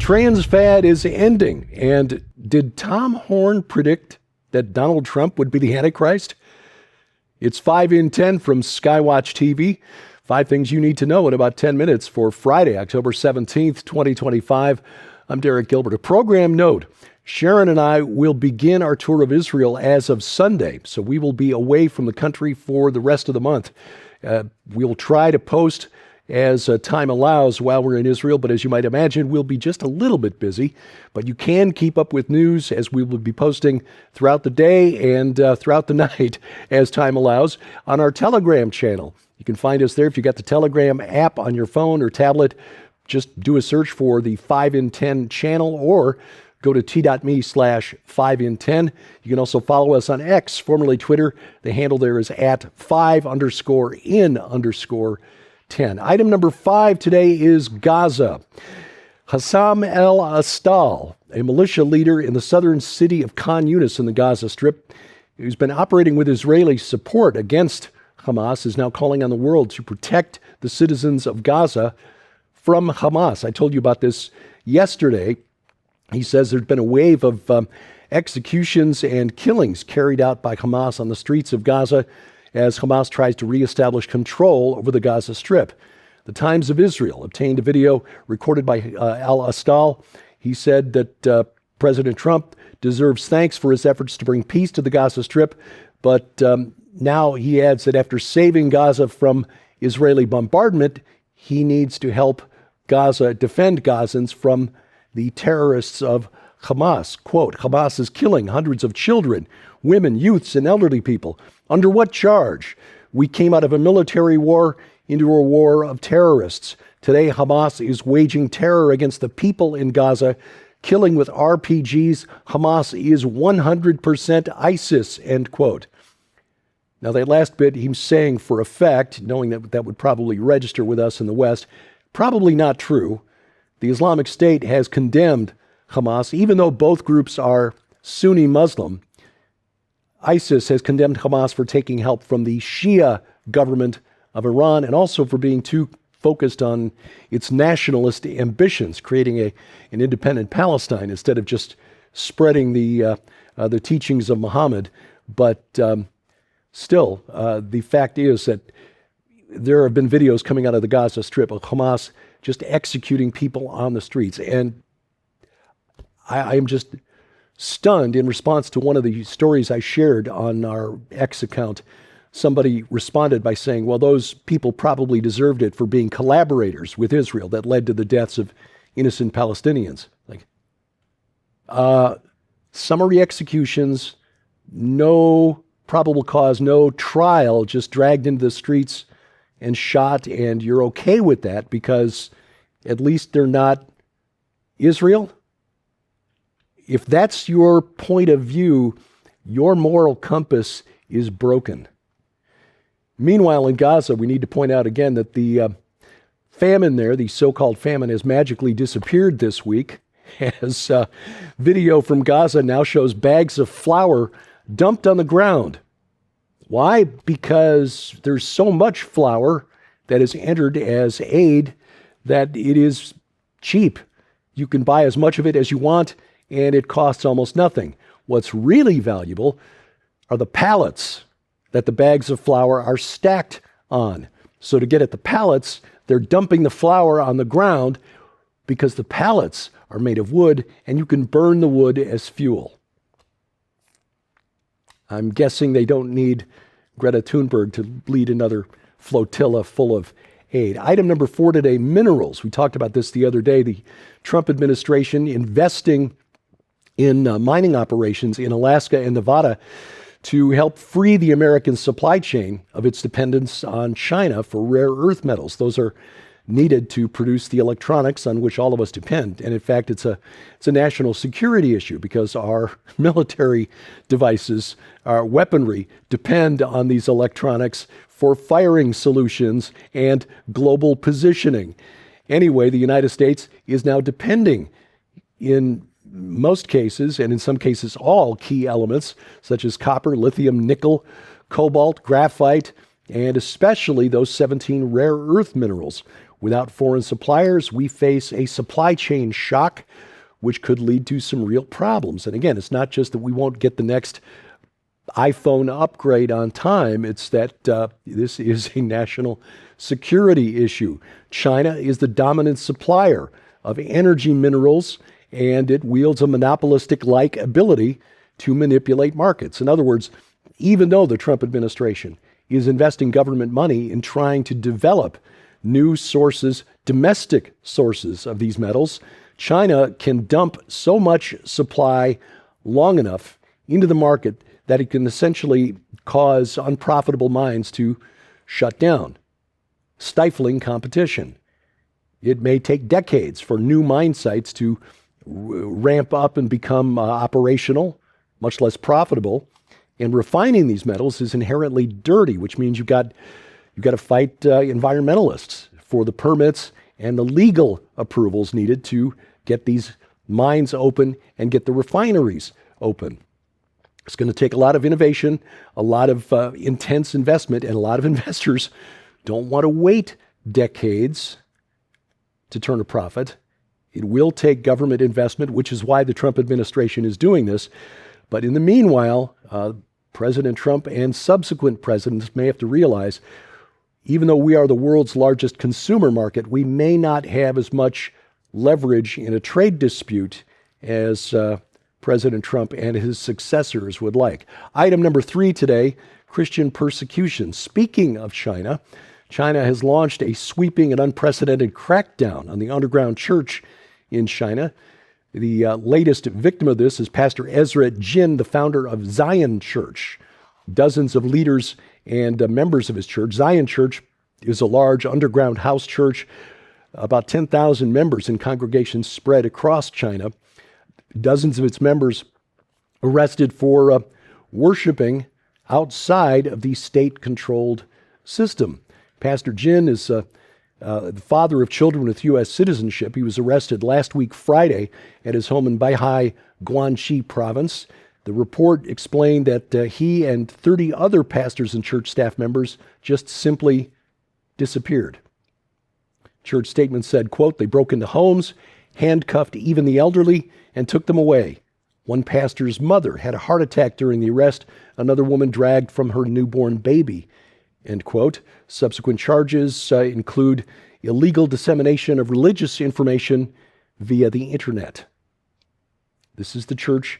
trans fad is ending. And did Tom Horn predict that Donald Trump would be the Antichrist? It's 5 in 10 from Skywatch TV. 5 things you need to know in about 10 minutes for Friday, October 17th, 2025. I'm Derek Gilbert. A program note. Sharon and I will begin our tour of Israel as of Sunday, so we will be away from the country for the rest of the month. We will try to post as time allows while we're in Israel, but as you might imagine, we'll be just a little bit busy. But you can keep up with news as we will be posting throughout the day and throughout the night as time allows on our Telegram channel. You can find us there if you got the Telegram app on your phone or tablet. Just do a search for the 5 in 10 channel or go to t.me/5 in 10. You can also follow us on X, formerly Twitter. The handle there is at 5_in_10. Item number 5 today is Gaza. Hassam al-Astal, a militia leader in the southern city of Khan Yunis in the Gaza Strip, who's been operating with Israeli support against Hamas, is now calling on the world to protect the citizens of Gaza from Hamas. I told you about this yesterday. He says there's been a wave of executions and killings carried out by Hamas on the streets of Gaza as Hamas tries to reestablish control over the Gaza Strip. The Times of Israel obtained a video recorded by al-Astal. He said that President Trump deserves thanks for his efforts to bring peace to the Gaza Strip, but now he adds that after saving Gaza from Israeli bombardment, he needs to help Gaza defend Gazans from the terrorists of Hamas. Quote, Hamas is killing hundreds of children, women, youths, and elderly people. Under what charge? We came out of a military war into a war of terrorists. Today, Hamas is waging terror against the people in Gaza, killing with RPGs. Hamas is 100% ISIS, end quote. Now, that last bit, he's saying for a fact, knowing that that would probably register with us in the West, probably not true. The Islamic State has condemned Hamas, even though both groups are Sunni Muslim. ISIS has condemned Hamas for taking help from the Shia government of Iran and also for being too focused on its nationalist ambitions, creating an independent Palestine instead of just spreading the teachings of Muhammad. But still, the fact is that there have been videos coming out of the Gaza Strip of Hamas just executing people on the streets. And I am just stunned. In response to one of the stories I shared on our X account, somebody responded by saying, well, those people probably deserved it for being collaborators with Israel that led to the deaths of innocent Palestinians. Like, summary executions, no probable cause, no trial, just dragged into the streets and shot, and you're okay with that because at least they're not Israel? If that's your point of view, your moral compass is broken. Meanwhile, in Gaza, we need to point out again that the famine there, the so-called famine, has magically disappeared this week, as video from Gaza now shows bags of flour dumped on the ground. Why? Because there's so much flour that is entered as aid that it is cheap. You can buy as much of it as you want, and it costs almost nothing. What's really valuable are the pallets that the bags of flour are stacked on. So to get at the pallets, they're dumping the flour on the ground because the pallets are made of wood, and you can burn the wood as fuel. I'm guessing they don't need Greta Thunberg to lead another flotilla full of aid. Item number 4 today, minerals. We talked about this the other day. The Trump administration investing in mining operations in Alaska and Nevada to help free the American supply chain of its dependence on China for rare earth metals. Those are needed to produce the electronics on which all of us depend. And in fact, it's a national security issue because our military devices, our weaponry, depend on these electronics for firing solutions and global positioning. Anyway, the United States is now depending in most cases, and in some cases all, key elements such as copper, lithium, nickel, cobalt, graphite, and especially those 17 rare earth minerals. Without foreign suppliers, we face a supply chain shock, which could lead to some real problems. And again, it's not just that we won't get the next iPhone upgrade on time, it's that this is a national security issue. China is the dominant supplier of energy minerals, and it wields a monopolistic-like ability to manipulate markets. In other words, even though the Trump administration is investing government money in trying to develop new sources, domestic sources of these metals, China can dump so much supply long enough into the market that it can essentially cause unprofitable mines to shut down, stifling competition. It may take decades for new mine sites to ramp up and become operational, much less profitable. And refining these metals is inherently dirty, which means you've got to fight environmentalists for the permits and the legal approvals needed to get these mines open and get the refineries open. It's going to take a lot of innovation, a lot of intense investment, and a lot of investors don't want to wait decades to turn a profit. It will take government investment, which is why the Trump administration is doing this. But in the meanwhile, President Trump and subsequent presidents may have to realize, even though we are the world's largest consumer market, we may not have as much leverage in a trade dispute as President Trump and his successors would like. Item number 3 today, Christian persecution. Speaking of China, China has launched a sweeping and unprecedented crackdown on the underground church in China. The latest victim of this is Pastor Ezra Jin, the founder of Zion Church. Dozens of leaders and members of his church. Zion Church is a large underground house church, about 10,000 members in congregations spread across China. Dozens of its members arrested for worshiping outside of the state-controlled system. Pastor Jin is the father of children with U.S. citizenship. He was arrested last week Friday at his home in Beihai, Guangxi province. The report explained that he and 30 other pastors and church staff members just simply disappeared. Church statement said, quote, "They broke into homes, handcuffed even the elderly, and took them away. One pastor's mother had a heart attack during the arrest. Another woman dragged from her newborn baby," end quote. Subsequent charges include illegal dissemination of religious information via the internet. This is the church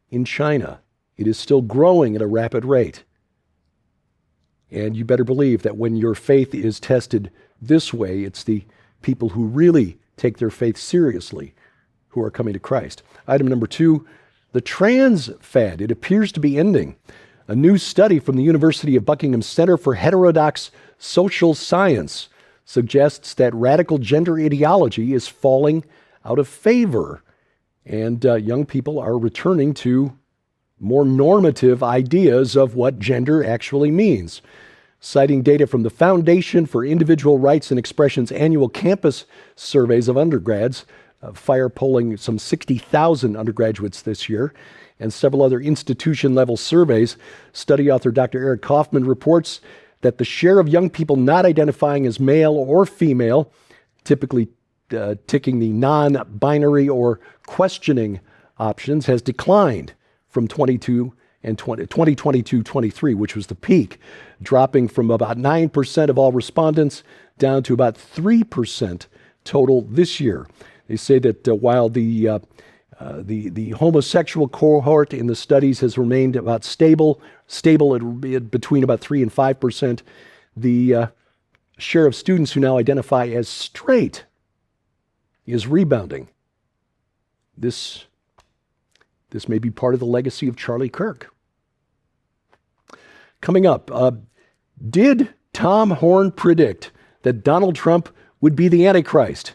in China. It is still growing at a rapid rate. And you better believe that when your faith is tested this way, it's the people who really take their faith seriously who are coming to Christ. Item number 2, the trans fad. It appears to be ending. A new study from the University of Buckingham Center for Heterodox Social Science suggests that radical gender ideology is falling out of favor, and young people are returning to more normative ideas of what gender actually means. Citing data from the Foundation for Individual Rights and Expression's annual campus surveys of undergrads, FIRE polling some 60,000 undergraduates this year, and several other institution-level surveys, study author Dr. Eric Kaufman reports that the share of young people not identifying as male or female, typically ticking the non-binary or questioning options, has declined from 2022-23, which was the peak, dropping from about 9% of all respondents down to about 3% total this year. They say that while the homosexual cohort in the studies has remained about stable at between about 3 and 5%, the share of students who now identify as straight is rebounding. This may be part of the legacy of Charlie Kirk. Coming up, did Tom Horn predict that Donald Trump would be the Antichrist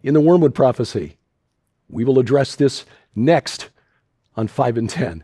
in the Wormwood Prophecy? We will address this next on 5 and 10.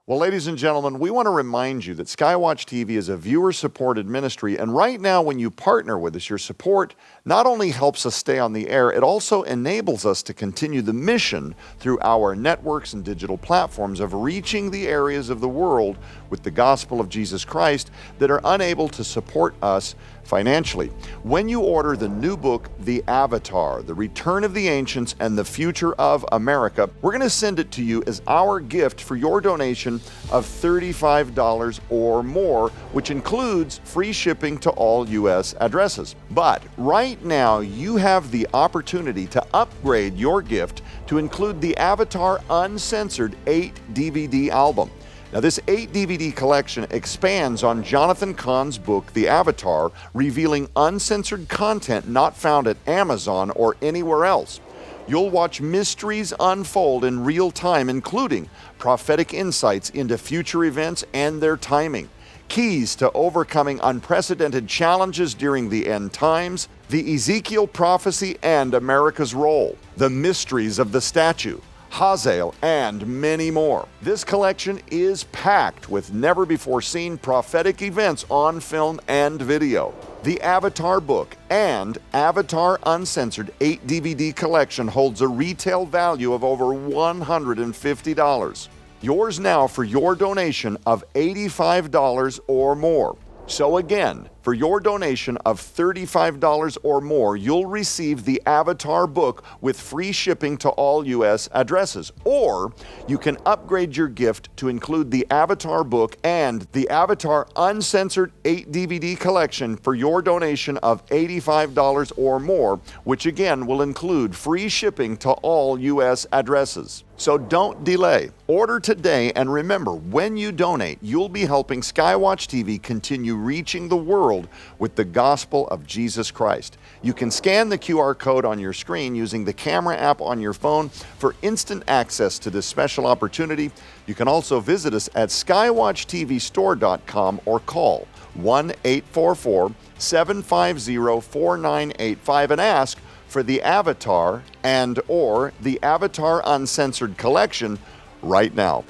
Well, ladies and gentlemen, we want to remind you that Skywatch TV is a viewer-supported ministry, and right now when you partner with us, your support not only helps us stay on the air, it also enables us to continue the mission through our networks and digital platforms of reaching the areas of the world with the gospel of Jesus Christ that are unable to support us financially. When you order the new book, The Avatar, The Return of the Ancients and the Future of America, we're going to send it to you as our gift for your donation of $35 or more, which includes free shipping to all U.S. addresses. But right now, you have the opportunity to upgrade your gift to include the Avatar Uncensored 8-DVD album. Now, this 8-DVD collection expands on Jonathan Cahn's book, The Avatar, revealing uncensored content not found at Amazon or anywhere else. You'll watch mysteries unfold in real time, including prophetic insights into future events and their timing, keys to overcoming unprecedented challenges during the end times, the Ezekiel prophecy and America's role, the mysteries of the statue, Hazael, and many more. This collection is packed with never-before-seen prophetic events on film and video. The Avatar book and Avatar Uncensored 8-DVD collection holds a retail value of over $150. Yours now for your donation of $85 or more. So again, for your donation of $35 or more, you'll receive the Avatar book with free shipping to all U.S. addresses. Or you can upgrade your gift to include the Avatar book and the Avatar Uncensored 8-DVD collection for your donation of $85 or more, which again will include free shipping to all U.S. addresses. So don't delay. Order today, and remember, when you donate, you'll be helping Skywatch TV continue reaching the world with the gospel of Jesus Christ. You can scan the QR code on your screen using the camera app on your phone for instant access to this special opportunity. You can also visit us at skywatchtvstore.com or call 1-844-750-4985 and ask for the Avatar and or the Avatar Uncensored collection right now.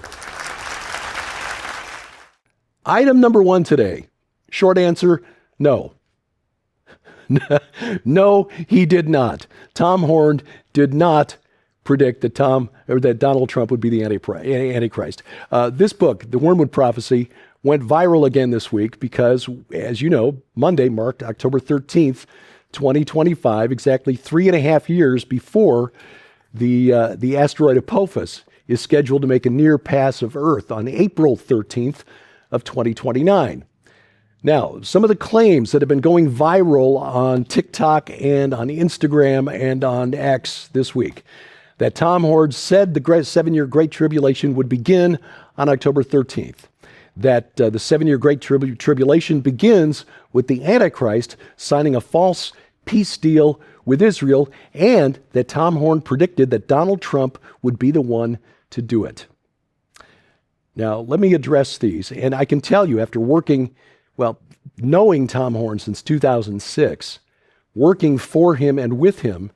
Item number 1 today. Short answer, no. No, he did not. Tom Horn did not predict that Donald Trump would be the Antichrist. This book, The Wormwood Prophecy, went viral again this week because, as you know, Monday marked October 13th, 2025, exactly 3.5 years before the asteroid Apophis is scheduled to make a near pass of Earth on April 13th of 2029. Now, some of the claims that have been going viral on TikTok and on Instagram and on X this week, that Tom Horn said the 7-year Great Tribulation would begin on October 13th, that the 7-year Great Tribulation begins with the Antichrist signing a false peace deal with Israel, and that Tom Horn predicted that Donald Trump would be the one to do it. Now, let me address these. And I can tell you, after knowing Tom Horn since 2006, working for him and with him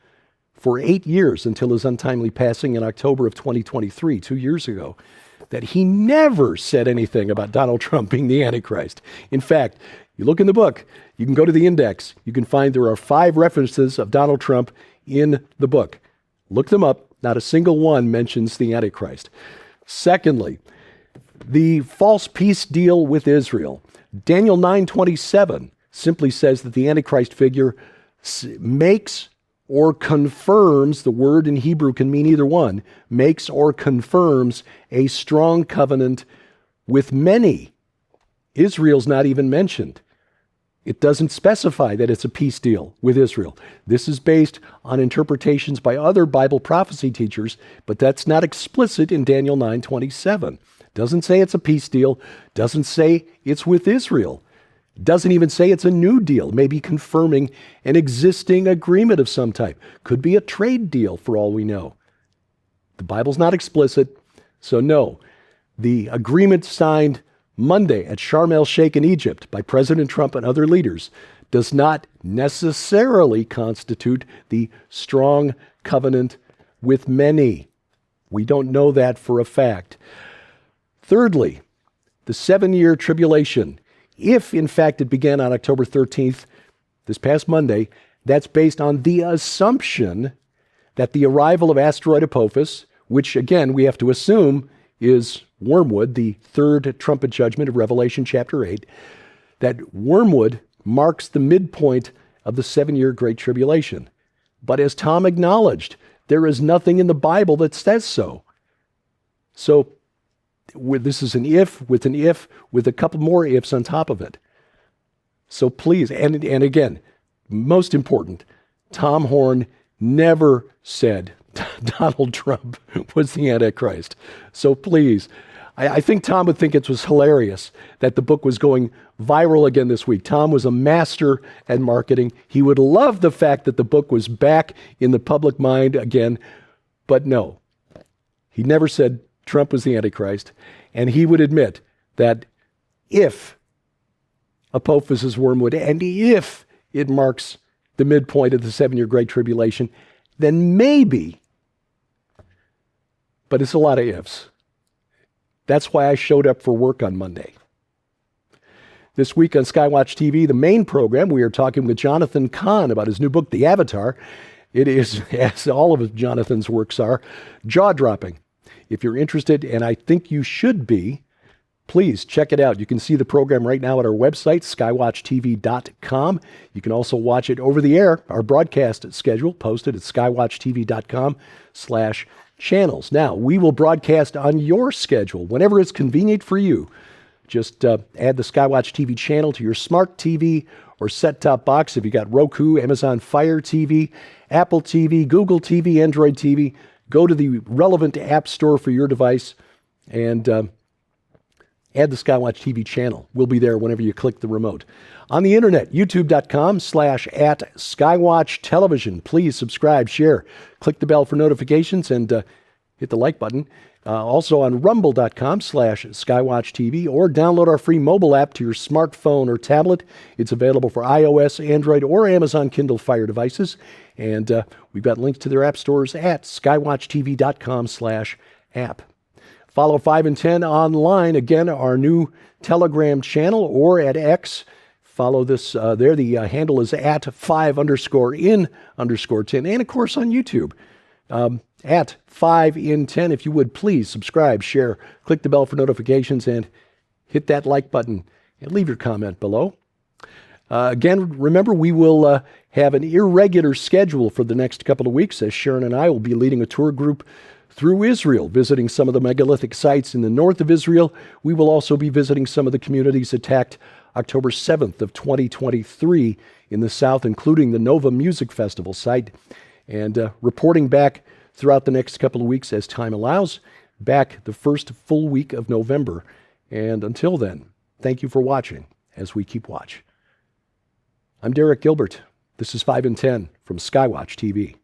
for 8 years until his untimely passing in October of 2023, 2 years ago, that he never said anything about Donald Trump being the Antichrist. In fact, you look in the book, you can go to the index, you can find there are 5 references of Donald Trump in the book. Look them up. Not a single one mentions the Antichrist. Secondly, the false peace deal with Israel. Daniel 9:27 simply says that the Antichrist figure makes or confirms, the word in Hebrew can mean either one, makes or confirms a strong covenant with many. Israel's not even mentioned. It doesn't specify that it's a peace deal with Israel. This is based on interpretations by other Bible prophecy teachers, but that's not explicit in Daniel 9:27. Doesn't say it's a peace deal, doesn't say it's with Israel. Doesn't even say it's a new deal, maybe confirming an existing agreement of some type. Could be a trade deal for all we know. The Bible's not explicit, so no. The agreement signed Monday at Sharm el-Sheikh in Egypt by President Trump and other leaders does not necessarily constitute the strong covenant with many. We don't know that for a fact. Thirdly, the 7-year tribulation, if in fact it began on October 13th, this past Monday, that's based on the assumption that the arrival of asteroid Apophis, which again we have to assume is Wormwood, the third trumpet judgment of Revelation chapter 8, that Wormwood marks the midpoint of the 7-year Great Tribulation. But as Tom acknowledged, there is nothing in the Bible that says so. So this is an if with a couple more ifs on top of it. So please, and again, most important, Tom Horn never said Donald Trump was the Antichrist. So please, I think Tom would think it was hilarious that the book was going viral again this week. Tom was a master at marketing. He would love the fact that the book was back in the public mind again, but no, he never said Trump was the Antichrist, and he would admit that if Apophis is Wormwood, and if it marks the midpoint of the 7-year Great Tribulation, then maybe, but it's a lot of ifs. That's why I showed up for work on Monday. This week on Skywatch TV, the main program, we are talking with Jonathan Cahn about his new book, The Avatar. It is, as all of Jonathan's works are, jaw-dropping. If you're interested, and I think you should be, please check it out. You can see the program right now at our website, skywatchtv.com. You can also watch it over the air, our broadcast schedule posted at skywatchtv.com/channels. Now, we will broadcast on your schedule whenever it's convenient for you. Just add the Skywatch TV channel to your smart TV or set-top box. If you got Roku, Amazon Fire TV, Apple TV, Google TV, Android TV, go to the relevant app store for your device and add the Skywatch TV channel. We'll be there whenever you click the remote. On the internet, youtube.com/@Skywatch Television. Please subscribe, share, click the bell for notifications, and hit the like button. Also on rumble.com/Skywatch TV, or download our free mobile app to your smartphone or tablet. It's available for iOS, Android, or Amazon Kindle Fire devices. And we've got links to their app stores at skywatchtv.com/app. Follow 5 and 10 online. Again, our new Telegram channel, or at X. Follow this there. The handle is at 5_in_10. And of course on YouTube. At 5in10. If you would, please subscribe, share, click the bell for notifications, and hit that like button and leave your comment below. Again, remember, we will have an irregular schedule for the next couple of weeks, as Sharon and I will be leading a tour group through Israel, visiting some of the megalithic sites in the north of Israel. We will also be visiting some of the communities attacked October 7th of 2023 in the south, including the Nova Music Festival site, and reporting back throughout the next couple of weeks as time allows, back the first full week of November. And until then, thank you for watching as we keep watch. I'm Derek Gilbert. This is 5 and 10 from Skywatch TV.